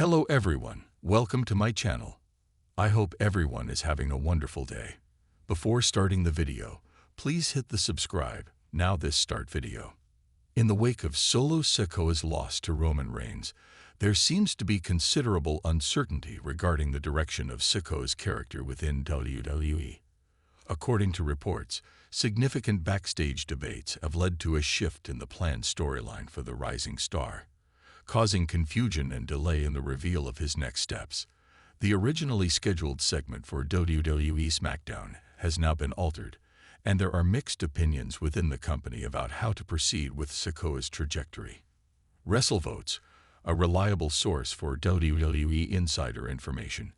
Hello everyone, welcome to my channel. I hope everyone is having a wonderful day. Before starting the video, please hit the subscribe, now this start video. In the wake of Solo Sikoa's loss to Roman Reigns, there seems to be considerable uncertainty regarding the direction of Sikoa's character within WWE. According to reports, significant backstage debates have led to a shift in the planned storyline for the rising star, causing confusion and delay in the reveal of his next steps. The originally scheduled segment for WWE SmackDown has now been altered, and there are mixed opinions within the company about how to proceed with Sikoa's trajectory. WrestleVotes, a reliable source for WWE insider information,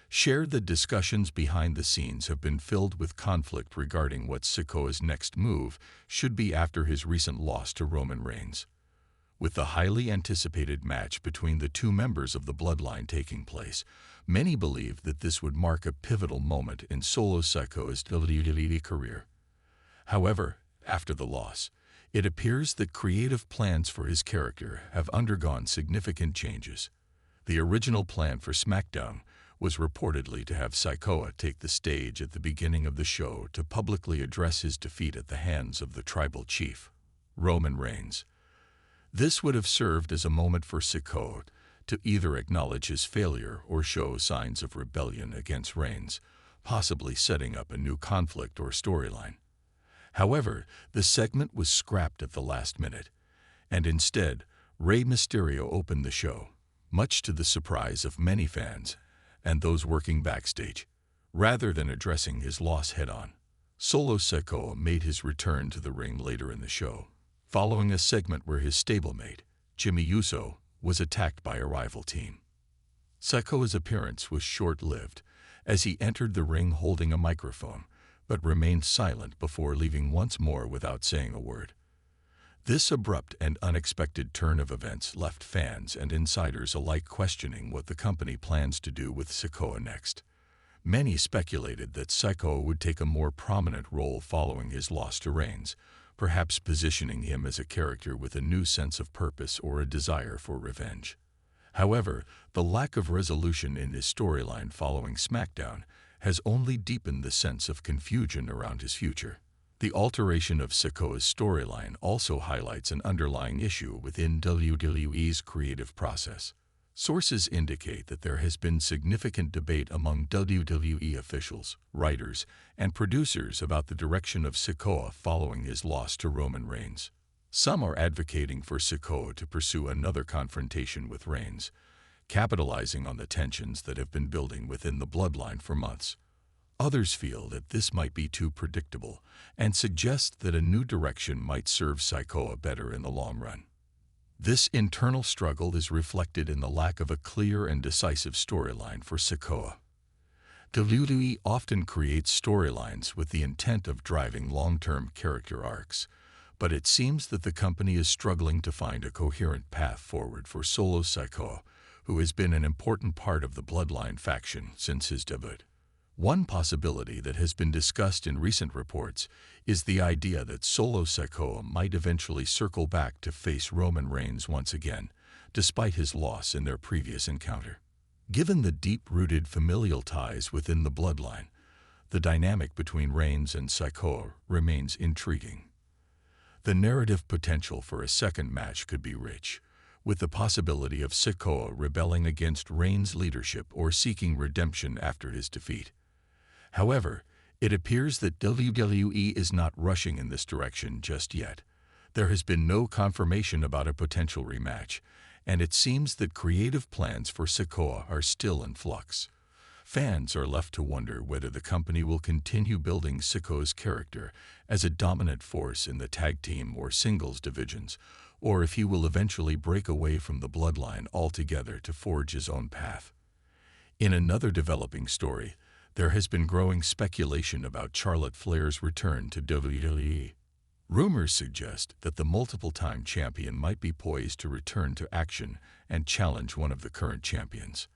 shared that discussions behind the scenes have been filled with conflict regarding what Sikoa's next move should be after his recent loss to Roman Reigns. With the highly anticipated match between the two members of the Bloodline taking place, many believe that this would mark a pivotal moment in Solo Sikoa's WWE career. However, after the loss, it appears that creative plans for his character have undergone significant changes. The original plan for SmackDown was reportedly to have Sikoa take the stage at the beginning of the show to publicly address his defeat at the hands of the tribal chief, Roman Reigns. This would have served as a moment for Sikoa to either acknowledge his failure or show signs of rebellion against Reigns, possibly setting up a new conflict or storyline. However, the segment was scrapped at the last minute, and instead, Rey Mysterio opened the show, much to the surprise of many fans and those working backstage. Rather than addressing his loss head-on, Solo Sikoa made his return to the ring later in the show, following a segment where his stablemate, Jimmy Uso, was attacked by a rival team. Sikoa's appearance was short-lived, as he entered the ring holding a microphone, but remained silent before leaving once more without saying a word. This abrupt and unexpected turn of events left fans and insiders alike questioning what the company plans to do with Sikoa next. Many speculated that Sikoa would take a more prominent role following his loss to Reigns, perhaps positioning him as a character with a new sense of purpose or a desire for revenge. However, the lack of resolution in his storyline following SmackDown has only deepened the sense of confusion around his future. The alteration of Sikoa's storyline also highlights an underlying issue within WWE's creative process. Sources indicate that there has been significant debate among WWE officials, writers, and producers about the direction of Sikoa following his loss to Roman Reigns. Some are advocating for Sikoa to pursue another confrontation with Reigns, capitalizing on the tensions that have been building within the Bloodline for months. Others feel that this might be too predictable and suggest that a new direction might serve Sikoa better in the long run. This internal struggle is reflected in the lack of a clear and decisive storyline for Sikoa. WWE often creates storylines with the intent of driving long-term character arcs, but it seems that the company is struggling to find a coherent path forward for Solo Sikoa, who has been an important part of the Bloodline faction since his debut. One possibility that has been discussed in recent reports is the idea that Solo Sikoa might eventually circle back to face Roman Reigns once again, despite his loss in their previous encounter. Given the deep-rooted familial ties within the Bloodline, the dynamic between Reigns and Sikoa remains intriguing. The narrative potential for a second match could be rich, with the possibility of Sikoa rebelling against Reigns' leadership or seeking redemption after his defeat. However, it appears that WWE is not rushing in this direction just yet. There has been no confirmation about a potential rematch, and it seems that creative plans for Sikoa are still in flux. Fans are left to wonder whether the company will continue building Sikoa's character as a dominant force in the tag team or singles divisions, or if he will eventually break away from the Bloodline altogether to forge his own path. In another developing story, there has been growing speculation about Charlotte Flair's return to WWE. Rumors suggest that the multiple-time champion might be poised to return to action and challenge one of the current champions.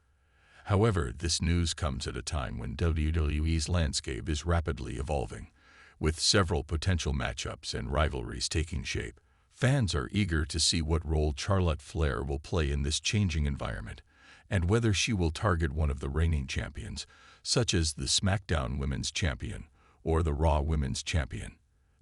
However, this news comes at a time when WWE's landscape is rapidly evolving, with several potential matchups and rivalries taking shape. Fans are eager to see what role Charlotte Flair will play in this changing environment, and whether she will target one of the reigning champions, such as the SmackDown Women's Champion or the Raw Women's Champion.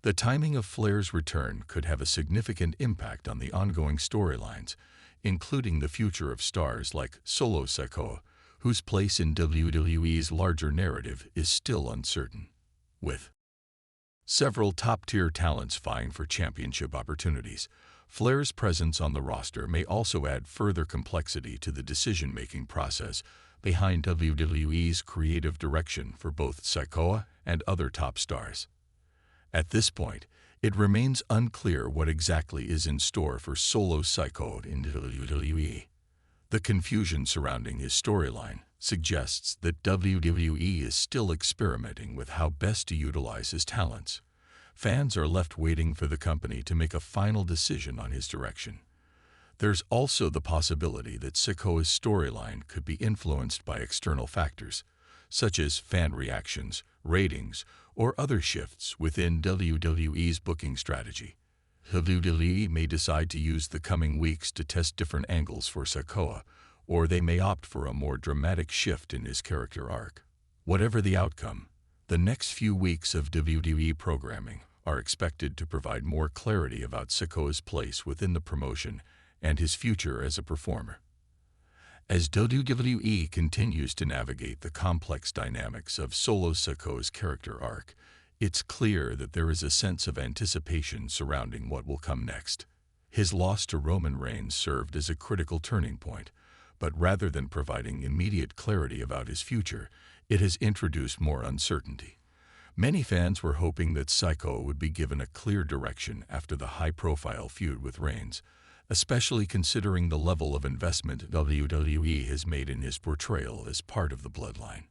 The timing of Flair's return could have a significant impact on the ongoing storylines, including the future of stars like Solo Sikoa, whose place in WWE's larger narrative is still uncertain. With several top-tier talents vying for championship opportunities, Flair's presence on the roster may also add further complexity to the decision-making process behind WWE's creative direction for both Sikoa and other top stars. At this point, it remains unclear what exactly is in store for Solo Sikoa in WWE. The confusion surrounding his storyline suggests that WWE is still experimenting with how best to utilize his talents. Fans are left waiting for the company to make a final decision on his direction. There's also the possibility that Sikoa's storyline could be influenced by external factors, such as fan reactions, ratings, or other shifts within WWE's booking strategy. WWE may decide to use the coming weeks to test different angles for Sikoa, or they may opt for a more dramatic shift in his character arc. Whatever the outcome, the next few weeks of WWE programming are expected to provide more clarity about Sikoa's place within the promotion and his future as a performer. As WWE continues to navigate the complex dynamics of Solo Sikoa's character arc, it's clear that there is a sense of anticipation surrounding what will come next. His loss to Roman Reigns served as a critical turning point, but rather than providing immediate clarity about his future, it has introduced more uncertainty. Many fans were hoping that Sikoa would be given a clear direction after the high-profile feud with Reigns, especially considering the level of investment WWE has made in his portrayal as part of the Bloodline.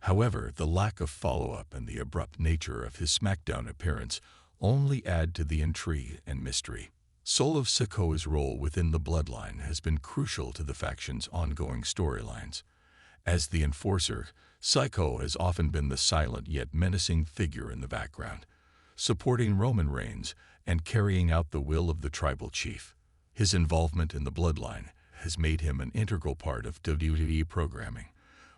However, the lack of follow-up and the abrupt nature of his SmackDown appearance only add to the intrigue and mystery. Solo Sikoa's role within the Bloodline has been crucial to the faction's ongoing storylines. As the enforcer, Sikoa has often been the silent yet menacing figure in the background, supporting Roman Reigns and carrying out the will of the tribal chief. His involvement in the Bloodline has made him an integral part of WWE programming,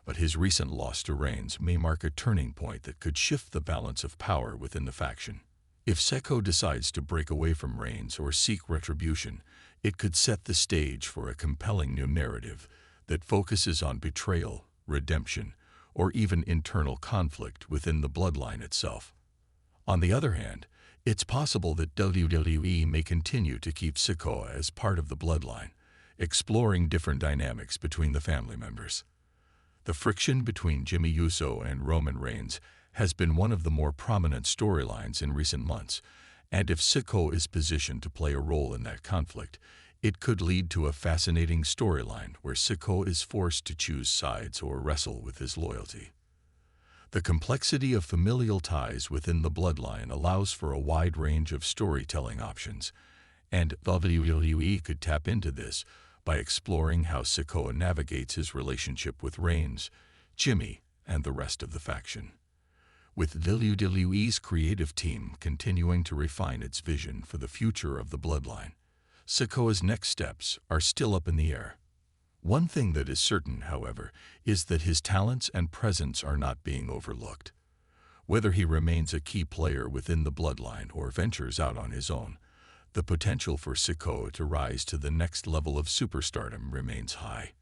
but his recent loss to Reigns may mark a turning point that could shift the balance of power within the faction. If Sikoa decides to break away from Reigns or seek retribution, it could set the stage for a compelling new narrative that focuses on betrayal, redemption, or even internal conflict within the Bloodline itself. On the other hand, it's possible that WWE may continue to keep Sikoa as part of the Bloodline, exploring different dynamics between the family members. The friction between Jimmy Uso and Roman Reigns has been one of the more prominent storylines in recent months, and if Sikoa is positioned to play a role in that conflict, it could lead to a fascinating storyline where Sikoa is forced to choose sides or wrestle with his loyalty. The complexity of familial ties within the Bloodline allows for a wide range of storytelling options, and WWE could tap into this by exploring how Sikoa navigates his relationship with Reigns, Jimmy, and the rest of the faction. With WWE's creative team continuing to refine its vision for the future of the Bloodline, Sikoa's next steps are still up in the air. One thing that is certain, however, is that his talents and presence are not being overlooked. Whether he remains a key player within the Bloodline or ventures out on his own, the potential for Sikoa to rise to the next level of superstardom remains high.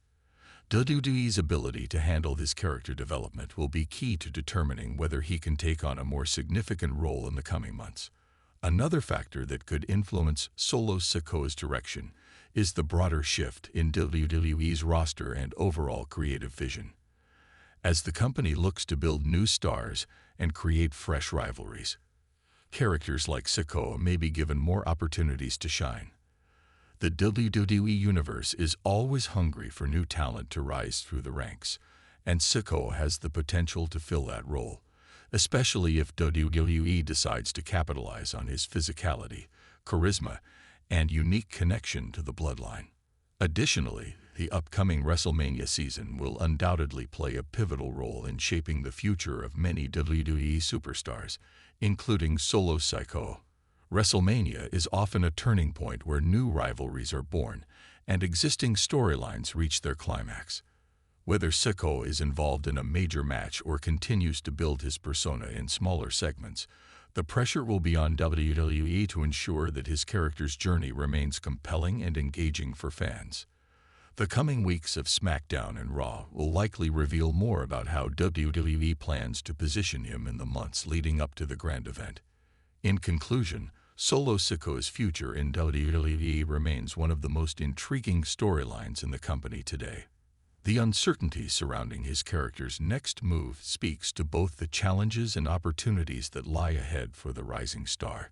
WWE's ability to handle his character development will be key to determining whether he can take on a more significant role in the coming months. Another factor that could influence Solo Sikoa's direction is the broader shift in WWE's roster and overall creative vision. As the company looks to build new stars and create fresh rivalries, characters like Sikoa may be given more opportunities to shine. The WWE Universe is always hungry for new talent to rise through the ranks, and Sikoa has the potential to fill that role, especially if WWE decides to capitalize on his physicality, charisma, and unique connection to the Bloodline. Additionally, the upcoming WrestleMania season will undoubtedly play a pivotal role in shaping the future of many WWE superstars, including Solo Sikoa. WrestleMania is often a turning point where new rivalries are born, and existing storylines reach their climax. Whether Sikoa is involved in a major match or continues to build his persona in smaller segments, the pressure will be on WWE to ensure that his character's journey remains compelling and engaging for fans. The coming weeks of SmackDown and Raw will likely reveal more about how WWE plans to position him in the months leading up to the grand event. In conclusion, Solo Sikoa's future in WWE remains one of the most intriguing storylines in the company today. The uncertainty surrounding his character's next move speaks to both the challenges and opportunities that lie ahead for the rising star.